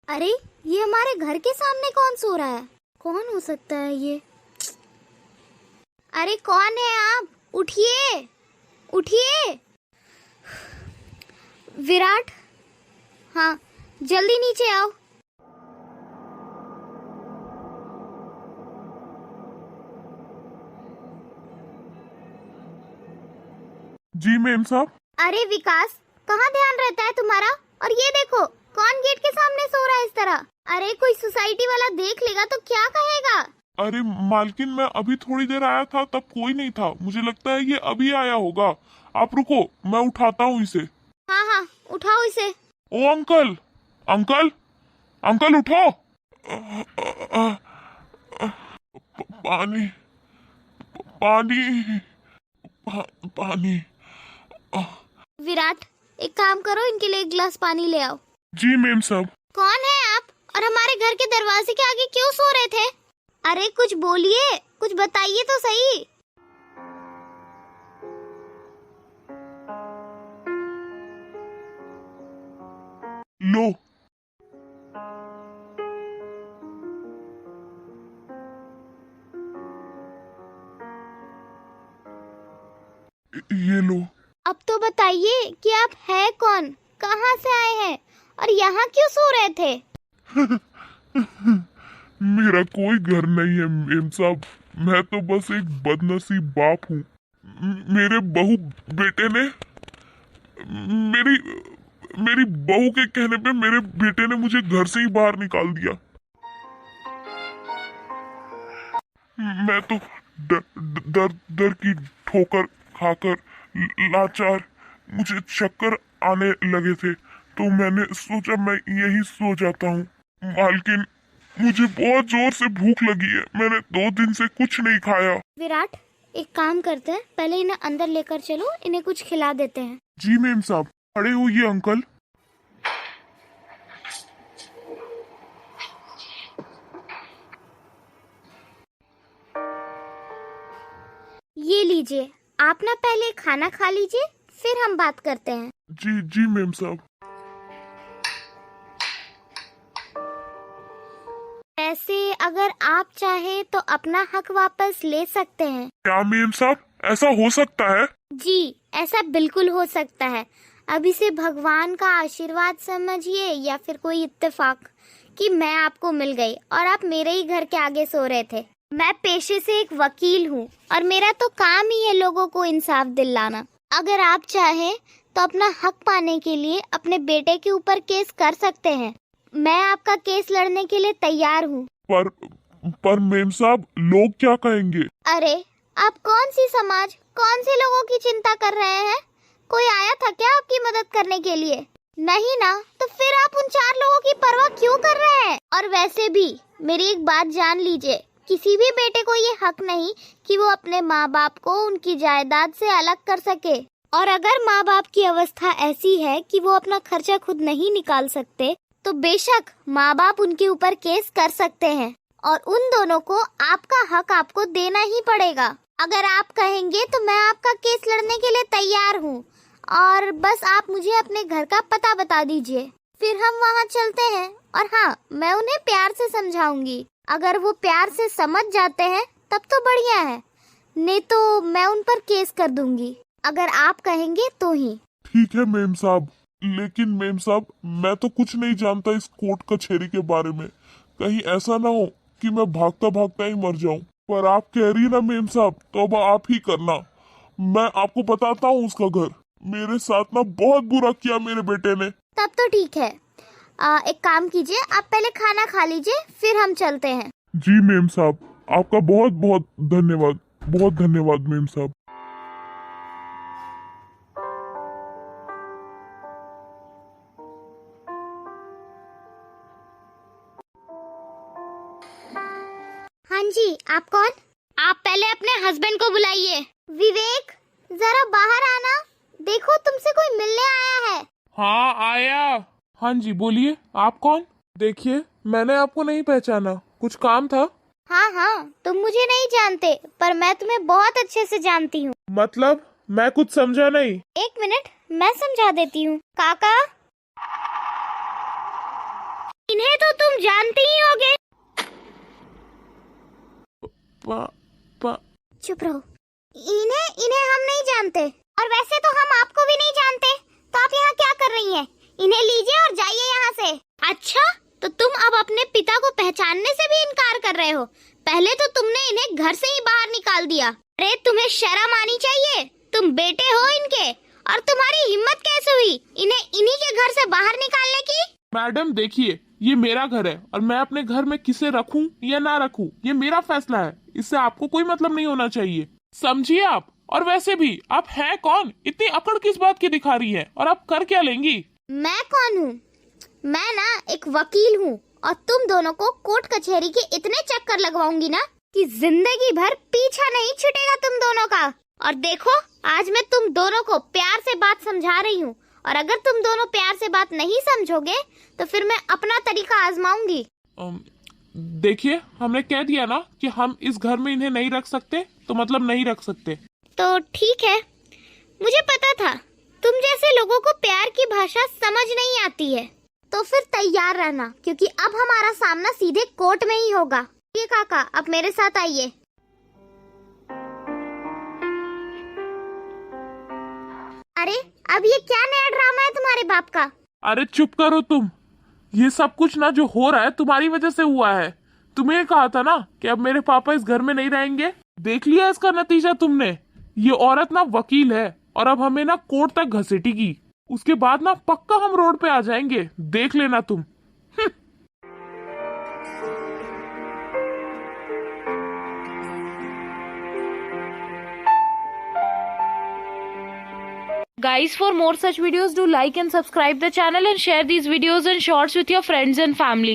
अरे ये हमारे घर के सामने कौन सो रहा है? कौन हो सकता है ये? अरे कौन है आप? उठिए उठिए। विराट, हाँ जल्दी नीचे आओ। जी मैम साहब। अरे विकास, कहाँ ध्यान रहता है तुम्हारा? और ये देखो, कौन गेट के सामने सो रहा है इस तरह? अरे कोई सोसाइटी वाला देख लेगा तो क्या कहेगा? अरे मालकिन, मैं अभी थोड़ी देर आया था, तब कोई नहीं था। मुझे लगता है ये अभी आया होगा। आप रुको, मैं उठाता हूँ इसे। हाँ हाँ, उठाओ इसे। ओ अंकल, अंकल, अंकल उठो। पानी, पानी, पानी। विराट, एक काम करो, इनके लिए एक गिलास पानी ले आओ। जी मैम साहब। कौन है आप? और हमारे घर के दरवाजे के आगे क्यों सो रहे थे? अरे कुछ बोलिए, कुछ बताइए तो सही। लो, ये लो। अब तो बताइए कि आप है कौन, कहाँ से आए हैं और यहाँ क्यों सो रहे थे? मेरा कोई घर नहीं है मेम साहब। मैं तो बस एक बदनसीब बाप हूँ। मेरे बहू बेटे ने मेरी मेरी बहू के कहने पे मेरे बेटे ने मुझे घर से ही बाहर निकाल दिया। मैं तो दर दर दर की ठोकर खाकर लाचार, मुझे चक्कर आने लगे थे, तो मैंने सोचा मैं यही सो जाता हूँ। मालकिन, मुझे बहुत जोर से भूख लगी है। मैंने 2 दिन से कुछ नहीं खाया। विराट, एक काम करते हैं, पहले इन्हें अंदर लेकर चलो, इन्हें कुछ खिला देते हैं। जी मैम साहब। खड़े होइए अंकल। ये लीजिए, आप ना पहले खाना खा लीजिए, फिर हम बात करते हैं। जी जी मैम साहब। वैसे अगर आप चाहे तो अपना हक वापस ले सकते हैं। क्या मैम साहब, ऐसा हो सकता है? जी, ऐसा बिल्कुल हो सकता है। अब इसे भगवान का आशीर्वाद समझिए या फिर कोई इत्तेफाक कि मैं आपको मिल गई और आप मेरे ही घर के आगे सो रहे थे। मैं पेशे से एक वकील हूँ और मेरा तो काम ही है लोगों को इंसाफ दिलाना। अगर आप चाहें तो अपना हक पाने के लिए अपने बेटे के ऊपर केस कर सकते हैं। मैं आपका केस लड़ने के लिए तैयार हूँ। पर मेम साहब, लोग क्या कहेंगे? अरे, आप कौन सी समाज, कौन से लोगों की चिंता कर रहे हैं? कोई आया था क्या आपकी मदद करने के लिए? नहीं ना, तो फिर आप उन 4 लोगों की परवाह क्यों कर रहे हैं? और वैसे भी मेरी एक बात जान लीजिए, किसी भी बेटे को ये हक नहीं कि वो अपने माँ बाप को उनकी जायदाद से अलग कर सके। और अगर माँ बाप की अवस्था ऐसी है कि वो अपना खर्चा खुद नहीं निकाल सकते, तो बेशक माँ बाप उनके ऊपर केस कर सकते हैं और उन दोनों को आपका हक आपको देना ही पड़ेगा। अगर आप कहेंगे तो मैं आपका केस लड़ने के लिए तैयार हूँ, और बस आप मुझे अपने घर का पता बता दीजिए, फिर हम वहाँ चलते हैं। और हाँ, मैं उन्हें प्यार से समझाऊंगी। अगर वो प्यार से समझ जाते हैं तब तो बढ़िया है, नहीं तो मैं उन पर केस कर दूंगी, अगर आप कहेंगे तो ही। ठीक है मेम साहब, लेकिन मेम साहब, मैं तो कुछ नहीं जानता इस कोर्ट कचहरी के बारे में। कहीं ऐसा ना हो कि मैं भागता भागता ही मर जाऊं। पर आप कह रही ना मेम साहब, तो अब आप ही करना। मैं आपको बताता हूँ उसका घर। मेरे साथ ना बहुत बुरा किया मेरे बेटे ने। तब तो ठीक है, एक काम कीजिए, आप पहले खाना खा लीजिए, फिर हम चलते हैं। जी मेम साहब, आपका बहुत बहुत धन्यवाद। बहुत धन्यवाद मेम साहब। हाँ जी, आप कौन? आप पहले अपने हस्बैंड को बुलाइए। विवेक, जरा बाहर आना, देखो तुमसे कोई मिलने आया है। हाँ आया। हाँ जी बोलिए, आप कौन? देखिए, मैंने आपको नहीं पहचाना, कुछ काम था? हाँ हाँ, तुम मुझे नहीं जानते, पर मैं तुम्हें बहुत अच्छे से जानती हूँ। मतलब मैं कुछ समझा नहीं। 1 मिनट, मैं समझा देती हूँ। काका, इन्हें तो जानते ही होगे। चुप रहो। इन्हें हम नहीं जानते, और वैसे तो हम आपको भी नहीं जानते, तो आप यहाँ क्या कर रही हैं? इन्हें लीजिए और जाइए यहाँ से। अच्छा, तो तुम अब अपने पिता को पहचानने से भी इनकार कर रहे हो? पहले तो तुमने इन्हें घर से ही बाहर निकाल दिया। अरे तुम्हें शर्म आनी चाहिए, तुम बेटे हो इनके, और तुम्हारी हिम्मत कैसे हुई इन्हें इन्हीं के घर से बाहर निकालने की? मैडम देखिए, ये मेरा घर है और मैं अपने घर में किसे रखूं या ना रखूं ये मेरा फैसला है। इससे आपको कोई मतलब नहीं होना चाहिए, समझिए आप। और वैसे भी आप हैं कौन? इतनी अकड़ किस बात की दिखा रही है, और आप कर क्या लेंगी? मैं कौन हूँ? मैं ना एक वकील हूँ, और तुम दोनों को कोर्ट कचहरी के इतने चक्कर लगवाऊंगी ना कि जिंदगी भर पीछा नहीं छूटेगा तुम दोनों का। और देखो, आज मैं तुम दोनों को प्यार से बात समझा रही हूँ, और अगर तुम दोनों प्यार से बात नहीं समझोगे तो फिर मैं अपना तरीका आजमाऊंगी। देखिए, हमने कह दिया ना कि हम इस घर में इन्हें नहीं रख सकते, तो मतलब नहीं रख सकते। तो ठीक है, मुझे पता था तुम जैसे लोगों को प्यार की भाषा समझ नहीं आती है। तो फिर तैयार रहना, क्योंकि अब हमारा सामना सीधे कोर्ट में ही होगा। ये काका, अब मेरे साथ आइए। अरे अब ये क्या नया ड्रामा है तुम्हारे बाप का? अरे चुप करो तुम। ये सब कुछ ना जो हो रहा है तुम्हारी वजह से हुआ है। तुम्हें कहा था ना कि अब मेरे पापा इस घर में नहीं रहेंगे। देख लिया इसका नतीजा तुमने। ये औरत ना वकील है, और अब हमें ना कोर्ट तक घसीटेगी। उसके बाद ना पक्का हम रोड पे आ जाएंगे, देख लेना तुम। Guys, for more such videos, do like and subscribe the channel and share these videos and shorts with your friends and family.